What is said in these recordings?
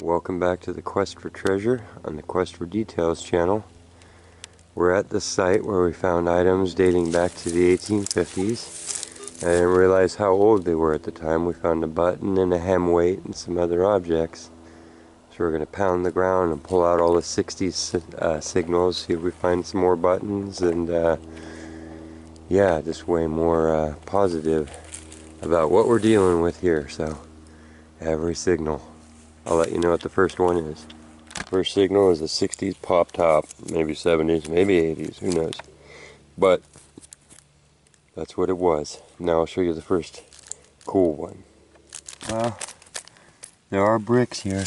Welcome back to the Quest for Treasure on the Quest for Details channel. We're at the site where we found items dating back to the 1850s. I didn't realize how old they were at the time. We found a button and a hem weight and some other objects. So we're going to pound the ground and pull out all the 60s signals, see if we find some more buttons, and yeah, just way more positive about what we're dealing with here. So every signal, I'll let you know what the first one is. First signal is a 60s pop top, maybe 70s, maybe 80s, who knows. But that's what it was. Now I'll show you the first cool one. Well, there are bricks here,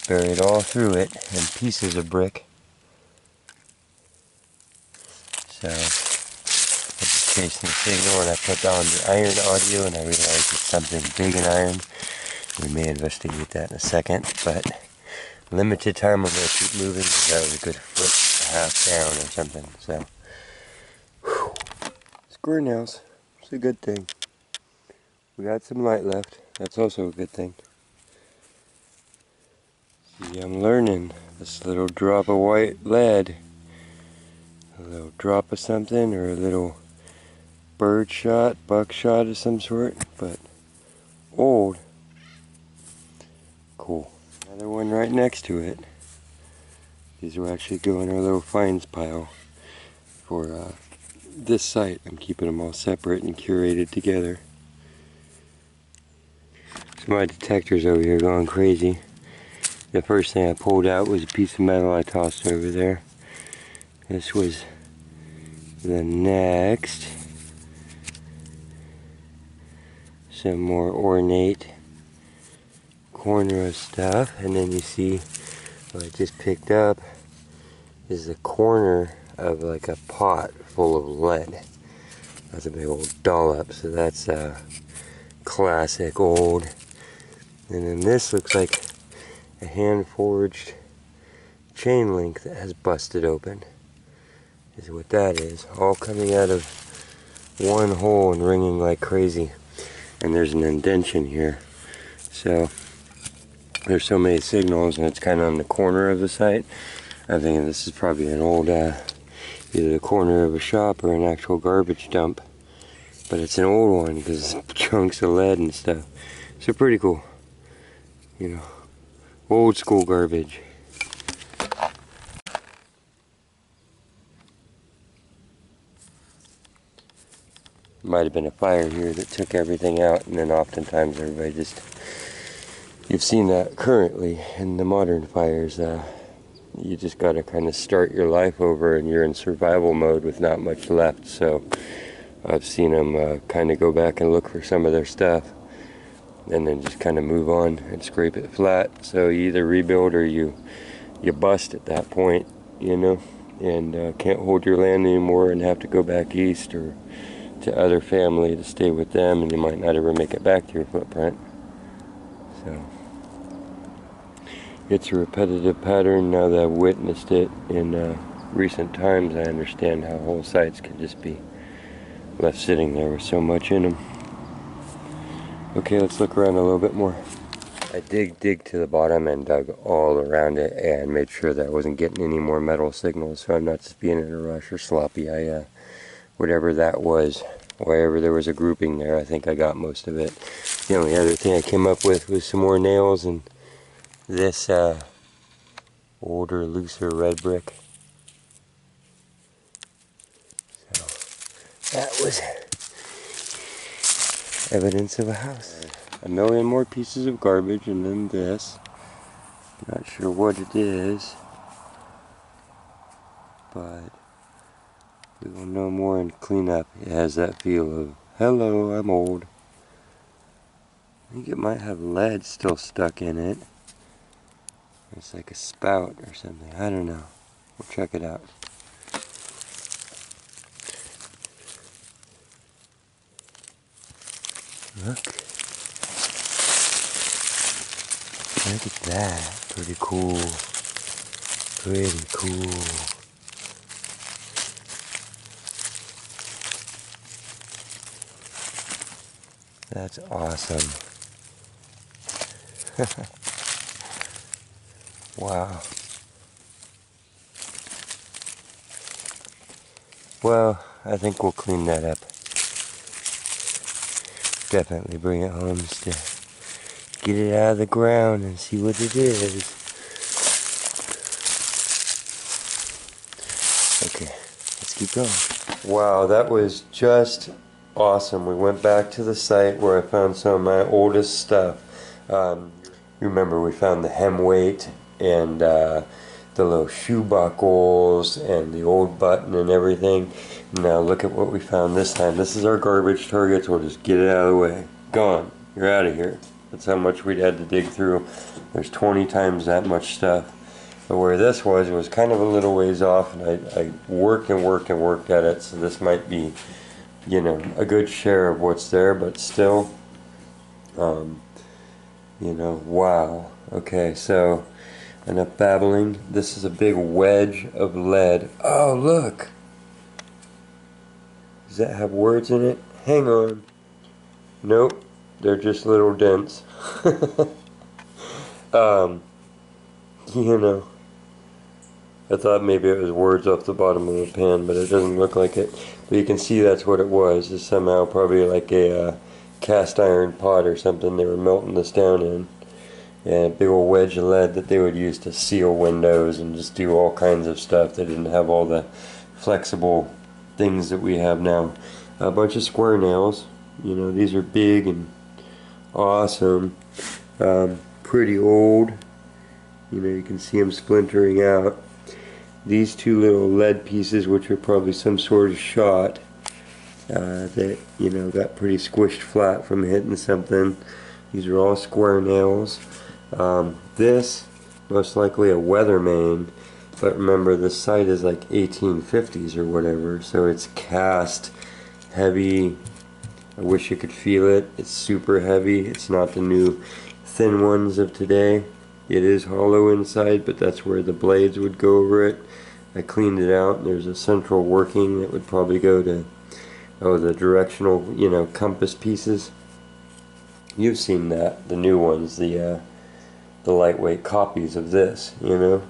buried all through it, and pieces of brick. So I just chased the signal and I put on the iron audio and I realized it's something big in iron. We may investigate that in a second, but limited time, I'm going to keep moving because that was a good foot and a half down or something. So, whew. Square nails, it's a good thing. We got some light left, that's also a good thing. See, I'm learning this little drop of white lead, a little drop of something, or a little bird shot, buckshot of some sort, but old. Cool. Another one right next to it. These will actually go in our little finds pile for this site. I'm keeping them all separate and curated together. So my detector's over here going crazy. The first thing I pulled out was a piece of metal I tossed over there. This was the next. Some more ornate corner of stuff, and then you see what I just picked up is the corner of like a pot full of lead. That's a big old dollop, so that's classic old. And then this looks like a hand forged chain link that has busted open, is what that is, all coming out of one hole and ringing like crazy. And there's an indention here, so there's so many signals and it's kind of on the corner of the site. I'm thinking this is probably an old either the corner of a shop or an actual garbage dump, but it's an old one because it's chunks of lead and stuff. So pretty cool, you know, old school garbage. Might have been a fire here that took everything out, and then oftentimes everybody just, you've seen that currently in the modern fires, you just got to kind of start your life over and you're in survival mode with not much left. So I've seen them kind of go back and look for some of their stuff and then just kind of move on and scrape it flat. So you either rebuild or you bust at that point, you know, and can't hold your land anymore and have to go back east or to other family to stay with them, and you might not ever make it back to your footprint. So it's a repetitive pattern. Now that I've witnessed it in recent times, I understand how whole sites can just be left sitting there with so much in them. Okay, let's look around a little bit more. I dig to the bottom and dug all around it and made sure that I wasn't getting any more metal signals, so I'm not just being in a rush or sloppy. Whatever that was, wherever there was a grouping there, I think I got most of it. The only other thing I came up with was some more nails and this older, looser red brick. So that was evidence of a house. A million more pieces of garbage, and then this. Not sure what it is, but we will know more and clean up. It has that feel of, hello, I'm old. I think it might have lead still stuck in it. It's like a spout or something. I don't know. We'll check it out. Look. Look at that. Pretty cool. Pretty cool. That's awesome. Wow. Well, I think we'll clean that up. Definitely bring it home just to get it out of the ground and see what it is. Okay, let's keep going. Wow, that was just awesome. We went back to the site where I found some of my oldest stuff. Remember, we found the hem weight and the little shoe buckles and the old button and everything. Now look at what we found this time. This is our garbage targets. We'll just get it out of the way. Gone. You're out of here. That's how much we'd had to dig through. There's 20 times that much stuff. But where this was, it was kind of a little ways off, and I worked and worked and worked at it, so this might be, you know, a good share of what's there, but still, you know, wow. Okay, so enough babbling. This is a big wedge of lead. Oh, look! Does that have words in it? Hang on. Nope, they're just little dents. You know, I thought maybe it was words off the bottom of the pan, but it doesn't look like it. But you can see that's what it was. It's somehow probably like a cast iron pot or something they were melting this down in. And a big old wedge of lead that they would use to seal windows and just do all kinds of stuff. They didn't have all the flexible things that we have now. A bunch of square nails. You know, these are big and awesome. Pretty old. You know, you can see them splintering out. These two little lead pieces, which are probably some sort of shot, that, you know, got pretty squished flat from hitting something. These are all square nails. This, most likely a Weatherman, but remember the site is like 1850s or whatever, so it's cast, heavy. I wish you could feel it. It's super heavy. It's not the new thin ones of today. It is hollow inside, but that's where the blades would go over it. I cleaned it out. There's a central working that would probably go to, oh, the directional, you know, compass pieces. You've seen that, the new ones, the lightweight copies of this, you know.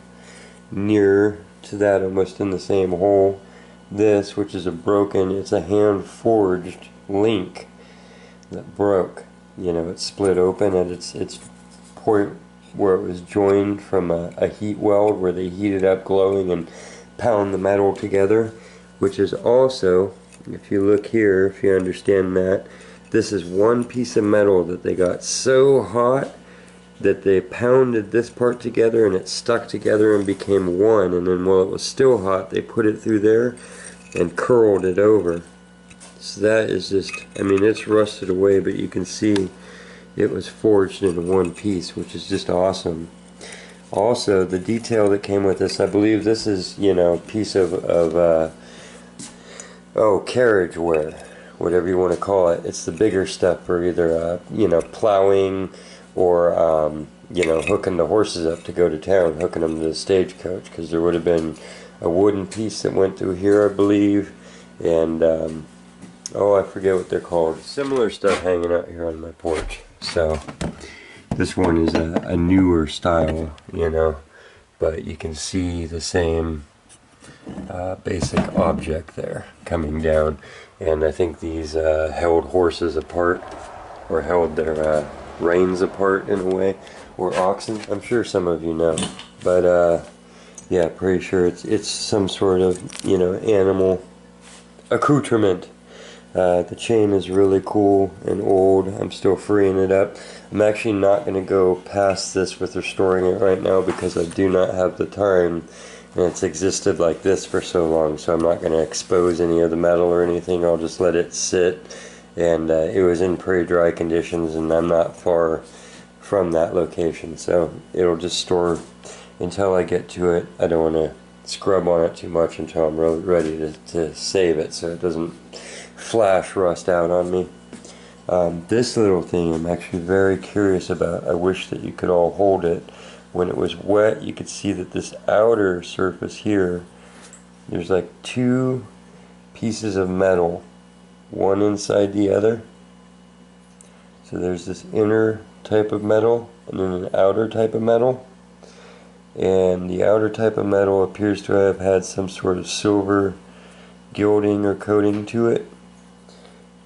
Nearer to that, almost in the same hole. This, which is it's a hand-forged link that broke. You know, it split open at its point where it was joined from a heat weld where they heat it up glowing and pound the metal together, which is also, if you look here, if you understand that, this is one piece of metal that they got so hot that they pounded this part together and it stuck together and became one, and then while it was still hot they put it through there and curled it over. So that is just, I mean, it's rusted away, but you can see it was forged in one piece, which is just awesome. Also, the detail that came with this, I believe this is, you know, a piece of carriage wear, whatever you want to call it. It's the bigger stuff for either, you know, plowing or, you know, hooking the horses up to go to town, hooking them to the stagecoach, because there would have been a wooden piece that went through here, I believe, and, oh, I forget what they're called. Similar stuff hanging out here on my porch. So this one is a newer style, you know, but you can see the same basic object there coming down. And I think these held horses apart, or held their reins apart in a way, or oxen. I'm sure some of you know, but yeah, pretty sure it's some sort of, you know, animal accoutrement. The chain is really cool and old. I'm still freeing it up. I'm actually not going to go past this with restoring it right now because I do not have the time, and it's existed like this for so long, so I'm not going to expose any of the metal or anything. I'll just let it sit, and it was in pretty dry conditions, and I'm not far from that location, so it'll just store until I get to it. I don't want to scrub on it too much until I'm really ready to save it so it doesn't flash rust out on me. This little thing I'm actually very curious about. I wish that you could all hold it. When it was wet, you could see that this outer surface here, there's like two pieces of metal, one inside the other. So there's this inner type of metal and then an outer type of metal. and the outer type of metal appears to have had some sort of silver gilding or coating to it,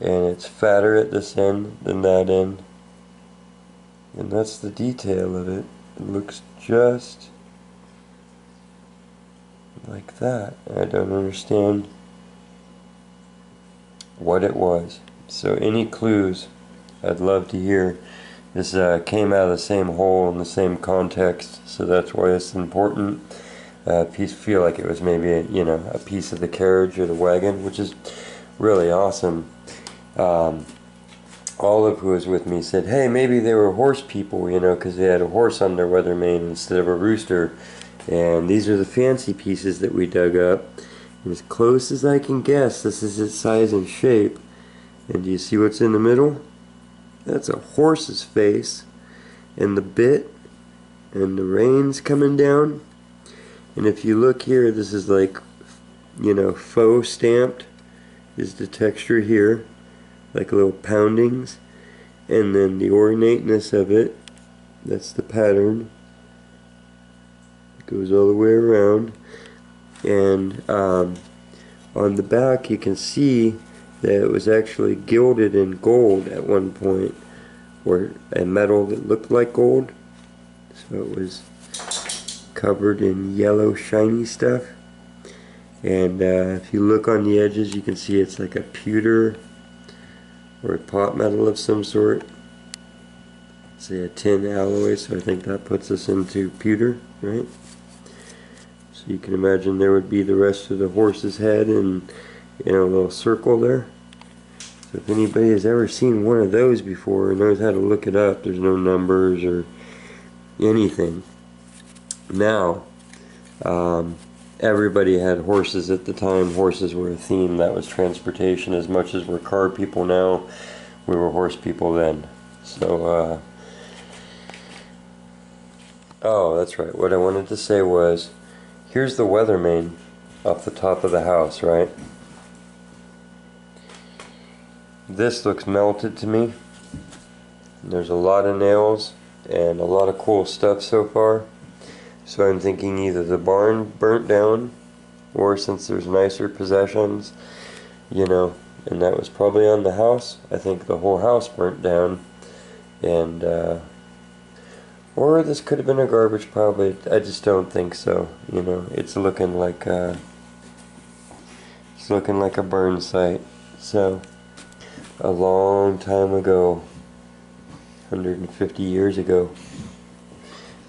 and it's fatter at this end than that end, and that's the detail of it. It looks just like that. I don't understand what it was. So any clues, I'd love to hear. This came out of the same hole in the same context, so that's why it's important. Feel like it was maybe a piece of the carriage or the wagon, which is really awesome. Olive, who was with me, said, hey, maybe they were horse people, because they had a horse on their weather vane instead of a rooster. And these are the fancy pieces that we dug up. And as close as I can guess, this is its size and shape. And do you see what's in the middle? That's a horse's face, and the bit, and the reins coming down. And if you look here, this is like, faux stamped is the texture here, like little poundings. And then the ornateness of it, that's the pattern. It goes all the way around. And on the back you can see that it was actually gilded in gold at one point, or a metal that looked like gold. So it was covered in yellow shiny stuff. And if you look on the edges, you can see it's like a pewter or a pot metal of some sort. Say a tin alloy, so I think that puts us into pewter, right? So you can imagine there would be the rest of the horse's head and a little circle there. So if anybody has ever seen one of those before and knows how to look it up, there's no numbers or anything. Now, everybody had horses at the time. Horses were a theme. That was transportation. As much as we're car people now, we were horse people then. So, oh, that's right. What I wanted to say was, here's the weather main off the top of the house, right? This looks melted to me. There's a lot of nails and a lot of cool stuff so far. So I'm thinking either the barn burnt down, or since there's nicer possessions, and that was probably on the house, I think the whole house burnt down. And or this could have been a garbage pile, but I just don't think so. It's looking like a burn site. So a long time ago, 150 years ago,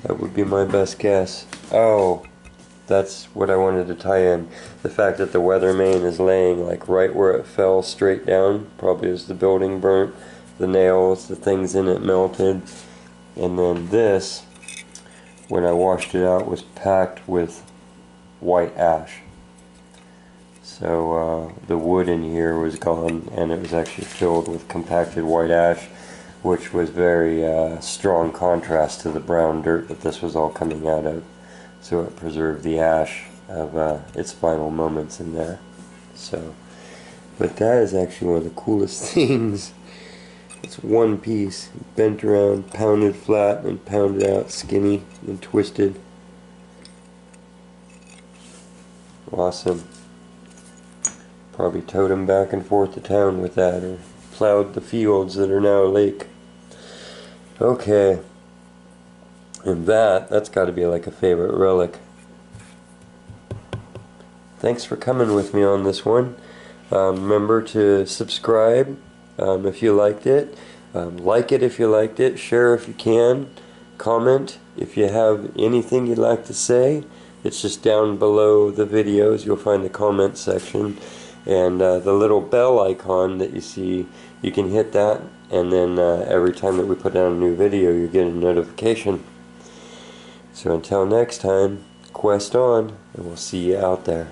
that would be my best guess. Oh, that's what I wanted to tie in. The fact that the weather main is laying like right where it fell straight down, probably as the building burnt, the nails, the things in it melted. And then this, when I washed it out, was packed with white ash. So the wood in here was gone, and it was actually filled with compacted white ash, which was very strong contrast to the brown dirt that this was all coming out of. So it preserved the ash of its final moments in there. So, but that is actually one of the coolest things. It's one piece, bent around, pounded flat, and pounded out skinny and twisted. Awesome. Probably towed him back and forth to town with that, or plowed the fields that are now a lake. Okay. And that's got to be like a favorite relic. Thanks for coming with me on this one. Remember to subscribe if you liked it. Like it if you liked it. Share if you can. Comment if you have anything you'd like to say. It's just down below the videos. You'll find the comment section. And the little bell icon that you see, you can hit that, and then every time that we put out a new video, you get a notification. So until next time, quest on, and we'll see you out there.